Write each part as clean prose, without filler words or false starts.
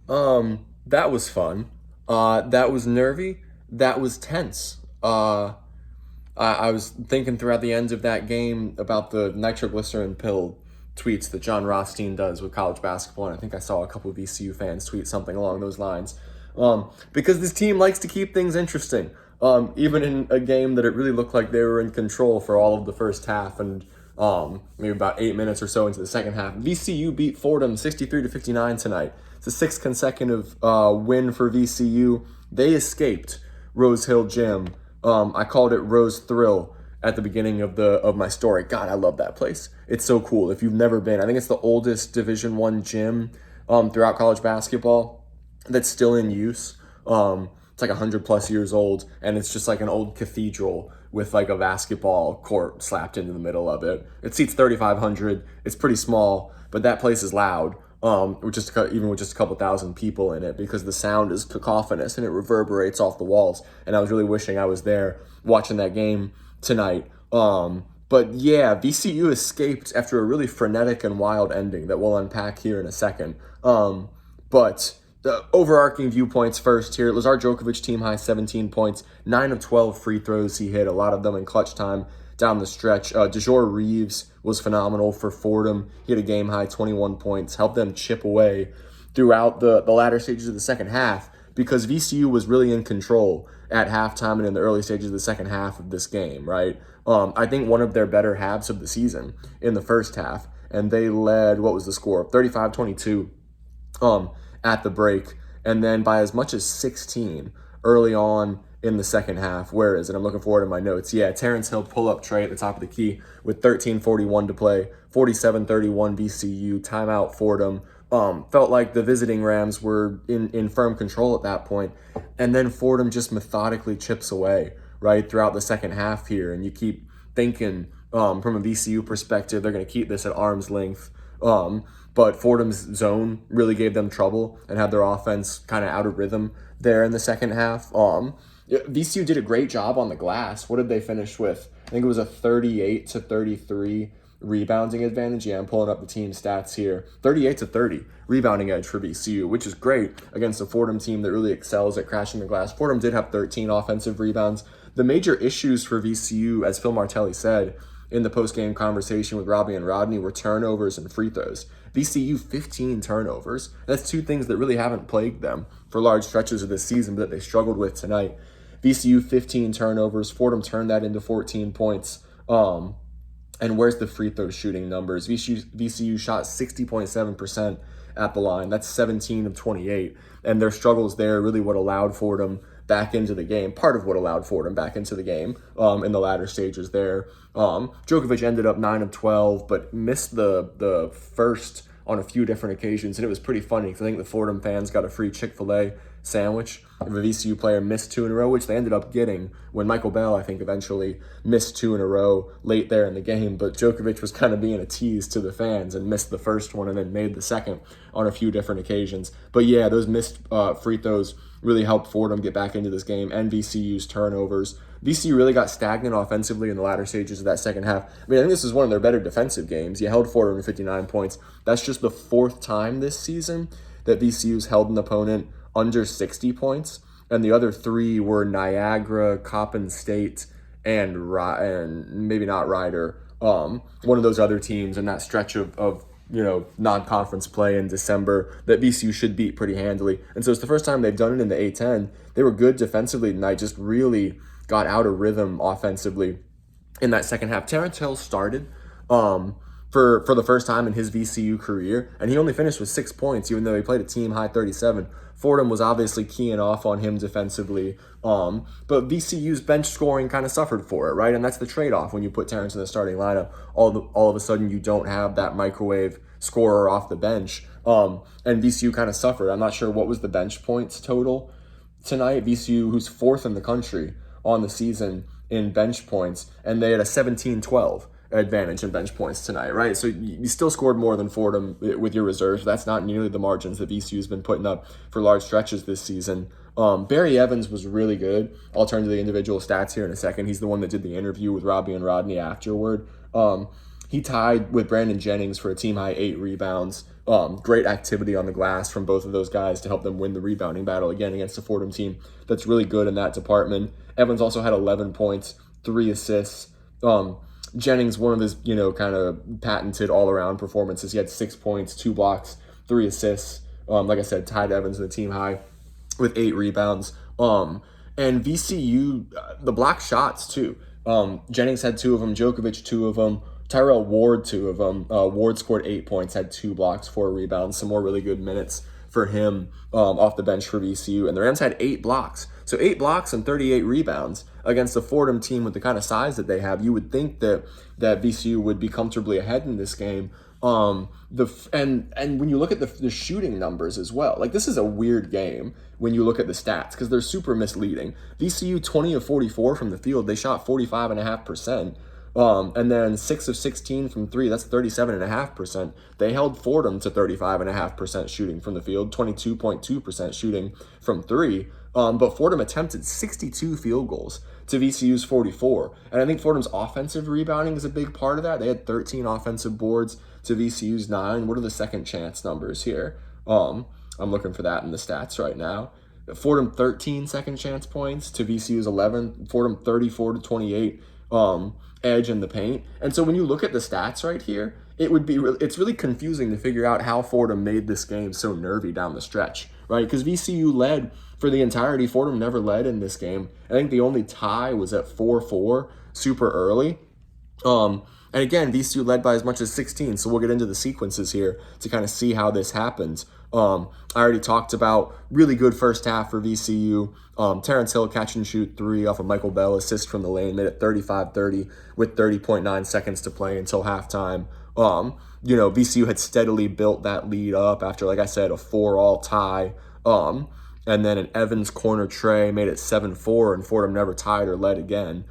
That was fun. That was nervy. That was tense. I was thinking throughout the end of that game about the nitroglycerin pill tweets that John Rothstein does with college basketball, and I think I saw a couple of VCU fans tweet something along those lines. Because this team likes to keep things interesting. Even in a game that it really looked like they were in control for all of the first half, and maybe about 8 minutes or so into the second half, VCU beat Fordham 63-59 tonight. It's the sixth consecutive win for VCU. They escaped Rose Hill Gym. I called it Rose Thrill at the beginning of my story. God, I love that place. It's so cool. If you've never been, I think it's the oldest Division One gym throughout college basketball that's still in use. It's like 100 plus years old, and it's just like an old cathedral with like a basketball court slapped into the middle of it. It seats 3,500. It's pretty small, but that place is loud. Even with just a couple thousand people in it, because the sound is cacophonous and it reverberates off the walls. And I was really wishing I was there watching that game tonight. But yeah, VCU escaped after a really frenetic and wild ending that we'll unpack here in a second. But the overarching viewpoints first here. Lazar Djokovic, team high 17 points, 9 of 12 free throws he hit, a lot of them in clutch time down the stretch. DeJour Reeves was phenomenal for Fordham. He had a game high 21 points, helped them chip away throughout the latter stages of the second half, because VCU was really in control at halftime and in the early stages of the second half of this game, right? I think one of their better halves of the season in the first half, and they led, what was the score? 35-22 at the break, and then by as much as 16 early on in the second half. Where is it? I'm looking forward to my notes. Yeah, Terrence Hill pull-up tray at the top of the key with 13:41 to play, 47-31 VCU, timeout Fordham. Felt like the visiting Rams were in firm control at that point, and then Fordham just methodically chips away, right, throughout the second half here, and you keep thinking from a VCU perspective, they're going to keep this at arm's length. But Fordham's zone really gave them trouble and had their offense kind of out of rhythm there in the second half. VCU did a great job on the glass. What did they finish with? I think it was a 38-33 rebounding advantage. Yeah, I'm pulling up the team stats here. 38-30 rebounding edge for VCU, which is great against a Fordham team that really excels at crashing the glass. Fordham did have 13 offensive rebounds. The major issues for VCU, as Phil Martelli said in the post-game conversation with Robbie and Rodney, were turnovers and free throws. VCU 15 turnovers. That's two things that really haven't plagued them for large stretches of this season, but that they struggled with tonight. VCU 15 turnovers. Fordham turned that into 14 points. And where's the free throw shooting numbers? VCU shot 60.7% at the line. That's 17 of 28. And their struggles there really what allowed Fordham back into the game. Part of what allowed Fordham back into the game in the latter stages there. Djokovic ended up 9 of 12, but missed the first on a few different occasions. And it was pretty funny because I think the Fordham fans got a free Chick-fil-A sandwich. If a VCU player missed two in a row, which they ended up getting when Michael Bell, I think, eventually missed two in a row late there in the game. But Djokovic was kind of being a tease to the fans and missed the first one and then made the second on a few different occasions. But yeah, those missed free throws really helped Fordham get back into this game, and VCU's turnovers. VCU really got stagnant offensively in the latter stages of that second half. I mean, I think this is one of their better defensive games. You held Fordham to 59 points. That's just the fourth time this season that VCU's held an opponent under 60 points, and the other three were Niagara, Coppin State, and maybe not Ryder. One of those other teams in that stretch of non-conference play in December that VCU should beat pretty handily. And so it's the first time they've done it in the A-10. They were good defensively tonight, just really got out of rhythm offensively in that second half. Terrence Hill started for the first time in his VCU career, and he only finished with 6 points, even though he played a team high 37. Fordham was obviously keying off on him defensively, but VCU's bench scoring kind of suffered for it, right? And that's the trade-off when you put Terrence in the starting lineup. All of a sudden, you don't have that microwave scorer off the bench, and VCU kind of suffered. I'm not sure what was the bench points total tonight. VCU, who's fourth in the country on the season in bench points, and they had a 17-12 advantage in bench points tonight, right? So you still scored more than Fordham with your reserves. That's not nearly the margins that VCU's been putting up for large stretches this season. Barry Evans was really good. I'll turn to the individual stats here in a second. He's the one that did the interview with Robbie and Rodney afterward. He tied with Brandon Jennings for a team-high 8 rebounds. Great activity on the glass from both of those guys to help them win the rebounding battle again against a Fordham team that's really good in that department. Evans also had 11 points, 3 assists. Jennings, one of his, kind of patented all-around performances. He had 6 points, 2 blocks, 3 assists. Like I said, tied Evans in the team high with 8 rebounds. And VCU, the block shots too. Jennings had 2 of them, Djokovic 2 of them, Tyrell Ward 2 of them. Ward scored 8 points, had 2 blocks, 4 rebounds, some more really good minutes for him off the bench for VCU. And the Rams had 8 blocks. So 8 blocks and 38 rebounds against the Fordham team with the kind of size that they have. You would think that VCU would be comfortably ahead in this game. And when you look at the shooting numbers as well, like this is a weird game when you look at the stats because they're super misleading. VCU 20 of 44 from the field, they shot 45.5%. And then 6 of 16 from 3, that's 37.5%. They held Fordham to 35.5% shooting from the field, 22.2% shooting from 3. But Fordham attempted 62 field goals to VCU's 44. And I think Fordham's offensive rebounding is a big part of that. They had 13 offensive boards to VCU's 9. What are the second chance numbers here? I'm looking for that in the stats right now. Fordham 13 second chance points to VCU's 11. Fordham 34 to 28 edge in the paint. And so when you look at the stats right here, it's really confusing to figure out how Fordham made this game so nervy down the stretch, right? Because VCU led for the entirety. Fordham never led in this game. I think the only tie was at 4-4 super early. And again, VCU led by as much as 16, so we'll get into the sequences here to kind of see how this happens. I already talked about really good first half for VCU. Terrence Hill catch and shoot 3 off of Michael Bell, assist from the lane, made it 35-30 with 30.9 seconds to play until halftime. VCU had steadily built that lead up after, like I said, a 4-all tie. And then an Evans corner tray made it 7-4, and Fordham never tied or led again.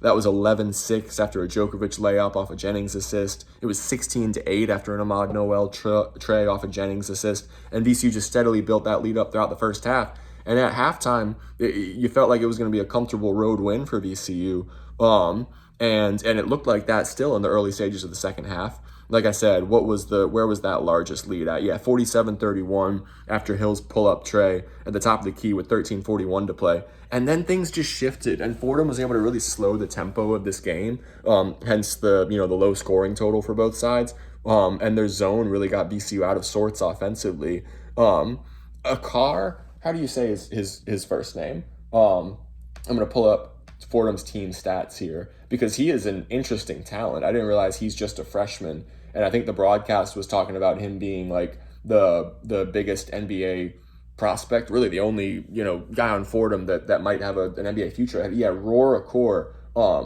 That was 11-6 after a Djokovic layup off a Jennings assist. It was 16-8 after an Ahmad Noel tray off a Jennings assist. And VCU just steadily built that lead up throughout the first half. And at halftime, you felt like it was going to be a comfortable road win for VCU. And it looked like that still in the early stages of the second half. Like I said, where was that largest lead at? Yeah, 47-31 after Hill's pull-up tray at the top of the key with 13:41 to play. And then things just shifted, and Fordham was able to really slow the tempo of this game, hence the low scoring total for both sides. And their zone really got VCU out of sorts offensively. Akar, how do you say his first name? I'm going to pull up Fordham's team stats here because he is an interesting talent. I didn't realize he's just a freshman, and I think the broadcast was talking about him being like the biggest NBA prospect, really the only guy on Fordham that might have an NBA future. Yeah, Roar Akor.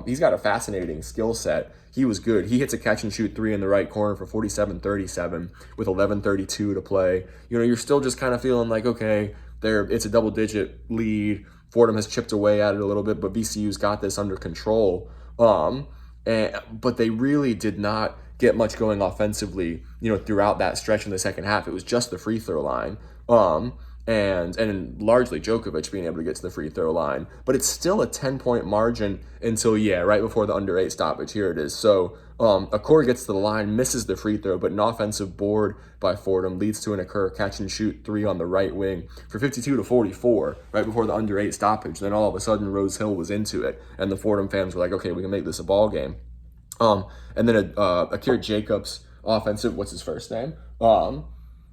He's got a fascinating skill set. He was good. He hits a catch and shoot 3 in the right corner for 47-37 with 11:32 to play. You're still just kind of feeling like, okay, it's a double digit lead. Fordham has chipped away at it a little bit, but VCU's got this under control. But they really did not get much going offensively, throughout that stretch in the second half. It was just the free throw line. And largely Djokovic being able to get to the free throw line. But it's still a 10-point margin until, right before the under 8 stoppage. Here it is. So Akor gets to the line, misses the free throw, but an offensive board by Fordham leads to an Akor catch and shoot 3 on the right wing for 52-44 right before the under 8 stoppage. Then all of a sudden Rose Hill was into it, and the Fordham fans were like, okay, we can make this a ball game. And then Akira Jacobs offensive, what's his first name?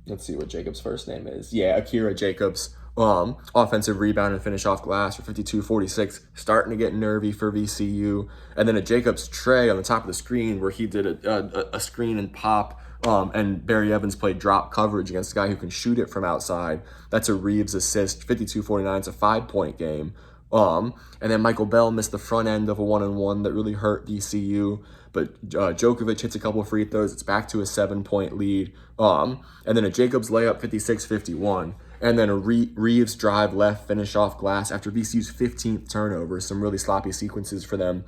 Let's see what Jacobs' first name is. Yeah, Akira Jacobs. Offensive rebound and finish off glass for 52-46. Starting to get nervy for VCU. And then a Jacobs tray on the top of the screen where he did a screen and pop. And Barry Evans played drop coverage against a guy who can shoot it from outside. That's a Reeves assist. 52-49. It's a 5-point game. And then Michael Bell missed the front end of a 1-on-1 that really hurt VCU. But Djokovic hits a couple of free throws. It's back to a 7-point lead. And then a Jacobs layup, 56-51. And then a Reeves drive left, finish off glass after VCU's 15th turnover. Some really sloppy sequences for them,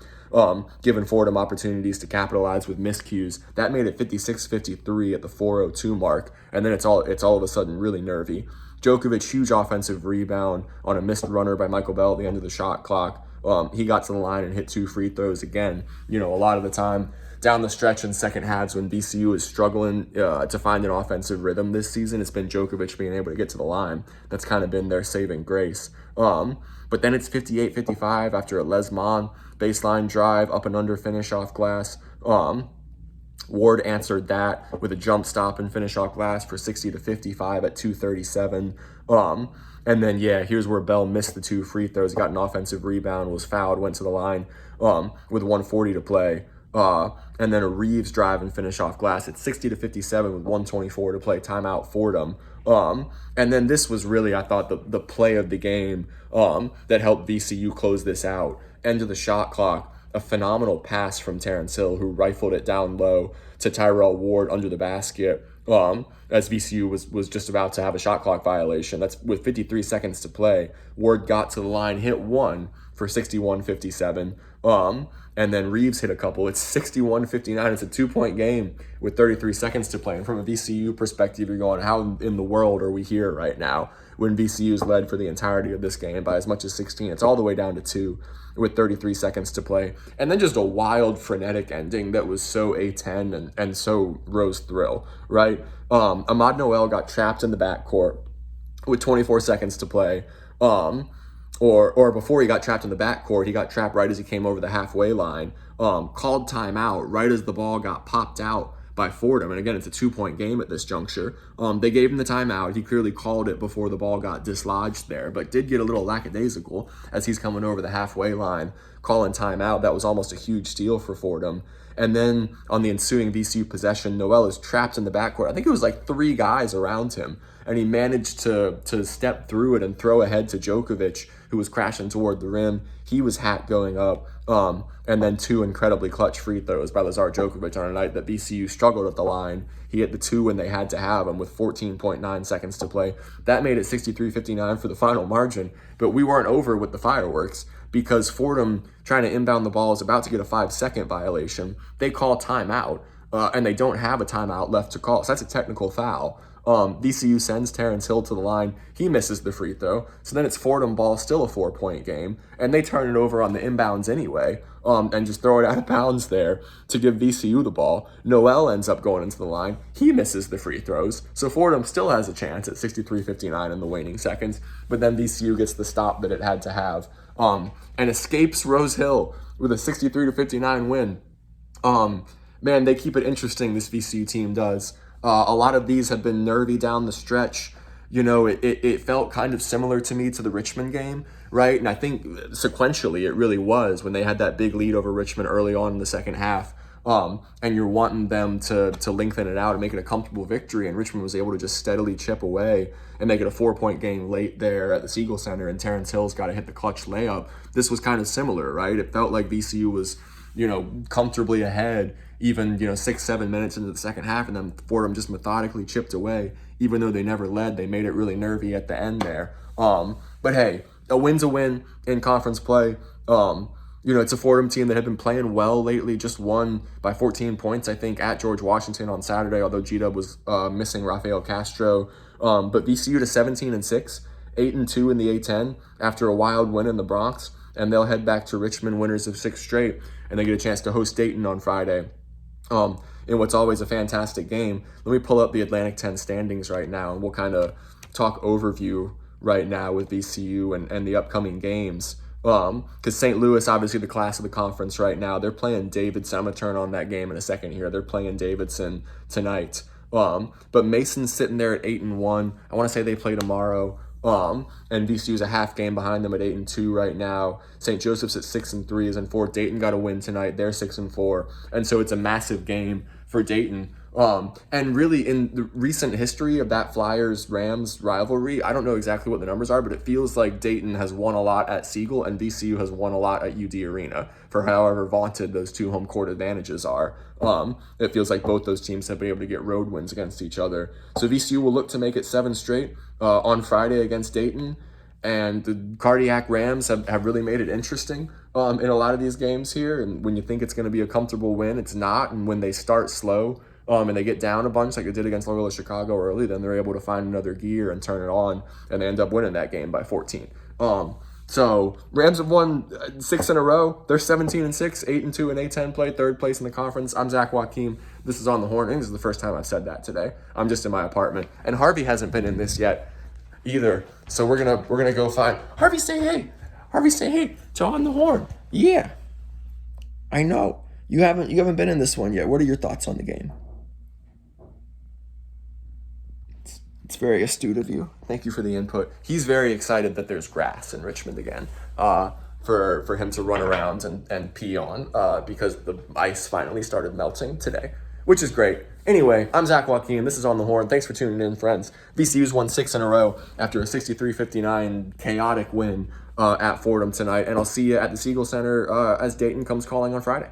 giving Fordham opportunities to capitalize with miscues. That made it 56-53 at the 4:02 mark. And then it's all of a sudden really nervy. Djokovic, huge offensive rebound on a missed runner by Michael Bell at the end of the shot clock. He got to the line and hit 2 free throws again. A lot of the time, down the stretch in second halves when VCU is struggling to find an offensive rhythm this season, it's been Djokovic being able to get to the line. That's kind of been their saving grace. But then it's 58-55 after a Lesmond baseline drive, up and under finish off glass. Ward answered that with a jump stop and finish off glass for 60-55 at 2:37. And then, here's where Bell missed the 2 free throws, got an offensive rebound, was fouled, went to the line with 1:40 to play. And then a Reeves drive and finish off glass at 60-57 with 1:24 to play, timeout Fordham. And then this was really, I thought, the play of the game that helped VCU close this out. End of the shot clock, a phenomenal pass from Terrence Hill, who rifled it down low to Tyrell Ward under the basket as VCU was just about to have a shot clock violation. That's with 53 seconds to play. Ward got to the line, hit one for 61-57. And then Reeves hit a couple. It's 61-59. It's a 2-point game with 33 seconds to play. And from a VCU perspective, you're going, how in the world are we here right now when VCU's led for the entirety of this game by as much as 16? It's all the way down to 2 with 33 seconds to play. And then just a wild, frenetic ending that was so A10 and so Rose Thrill, right? Ahmad Noel got trapped in the backcourt with 24 seconds to play. Or before he got trapped in the backcourt, he got trapped right as he came over the halfway line, called timeout right as the ball got popped out by Fordham. And again, it's a 2-point game at this juncture. They gave him the timeout. He clearly called it before the ball got dislodged there, but did get a little lackadaisical as he's coming over the halfway line, calling timeout. That was almost a huge steal for Fordham. And then on the ensuing VCU possession, Noel is trapped in the backcourt. I think it was like 3 guys around him, and he managed to step through it and throw ahead to Djokovic, who was crashing toward the rim. He was hat going up. And then 2 incredibly clutch free throws by Lazar Djokovic on a night that VCU struggled at the line. He hit the 2 when they had to have him with 14.9 seconds to play. That made it 63-59 for the final margin. But we weren't over with the fireworks because Fordham, trying to inbound the ball, is about to get a 5-second violation. They call timeout, and they don't have a timeout left to call. So that's a technical foul. VCU sends Terrence Hill to the line. He misses the free throw. So then it's Fordham ball, still a 4-point game. And they turn it over on the inbounds anyway, and just throw it out of bounds there to give VCU the ball. Noel ends up going into the line. He misses the free throws. So Fordham still has a chance at 63-59 in the waning seconds. But then VCU gets the stop that it had to have and escapes Rose Hill with a 63-59 win. Man, they keep it interesting, this VCU team does. A lot of these have been nervy down the stretch. You know, it felt kind of similar to me to the Richmond game, right? And I think sequentially it really was when they had that big lead over Richmond early on in the second half. And you're wanting them to lengthen it out and make it a comfortable victory. And Richmond was able to just steadily chip away and make it a 4-point game late there at the Siegel Center. And Terrence Hill's got to hit the clutch layup. This was kind of similar, right? It felt like VCU was, comfortably ahead even, 6-7 minutes into the second half, and then Fordham just methodically chipped away. Even though they never led, they made it really nervy at the end there. But hey, a win's a win in conference play. It's a Fordham team that had been playing well lately, just won by 14 points, I think, at George Washington on Saturday, although G-Dub was missing Rafael Castro. But VCU to 17-6, 8-2 in the A10 after a wild win in the Bronx, and they'll head back to Richmond, winners of 6 straight, and they get a chance to host Dayton on Friday. In what's always a fantastic game. Let me pull up the Atlantic 10 standings right now, and we'll kind of talk overview right now with VCU and the upcoming games. Because St. Louis, obviously the class of the conference right now, they're playing Davidson. I'm going to turn on that game in a second here. They're playing Davidson tonight. But Mason's sitting there at 8-1. I want to say they play tomorrow. And VCU's a half game behind them at 8-2 right now. St. Joseph's at 6-3 is in fourth. Dayton got a win tonight. They're 6-4. And so it's a massive game for Dayton. And really in the recent history of that Flyers-Rams rivalry, I don't know exactly what the numbers are, but it feels like Dayton has won a lot at Siegel and VCU has won a lot at UD Arena for however vaunted those 2 home court advantages are. It feels like both those teams have been able to get road wins against each other. So VCU will look to make it 7 straight on Friday against Dayton. And the Cardiac Rams have really made it interesting in a lot of these games here. And when you think it's going to be a comfortable win, it's not. And when they start slow and they get down a bunch like they did against Loyola Chicago early, then they're able to find another gear and turn it on, and they end up winning that game by 14. So Rams have won 6 in a row. They're 17-6, 8-2 in A10 play, third place in the conference. I'm Zach Joachim. This is On the Horn. I think this is the first time I've said that today. I'm just in my apartment, and Harvey hasn't been in this yet either. So we're gonna go find Harvey. Say hey. Harvey, say hey to On the Horn. Yeah, I know you haven't been in this one yet. What are your thoughts on the game? It's very astute of you. Thank you for the input. He's very excited that there's grass in Richmond again, for him to run around and pee on, because the ice finally started melting today, which is great. Anyway, I'm Zach Joachim. This is On the Horn. Thanks for tuning in, friends. VCU's won 6 in a row after a 63-59 chaotic win at Fordham tonight, and I'll see you at the Siegel Center as Dayton comes calling on Friday.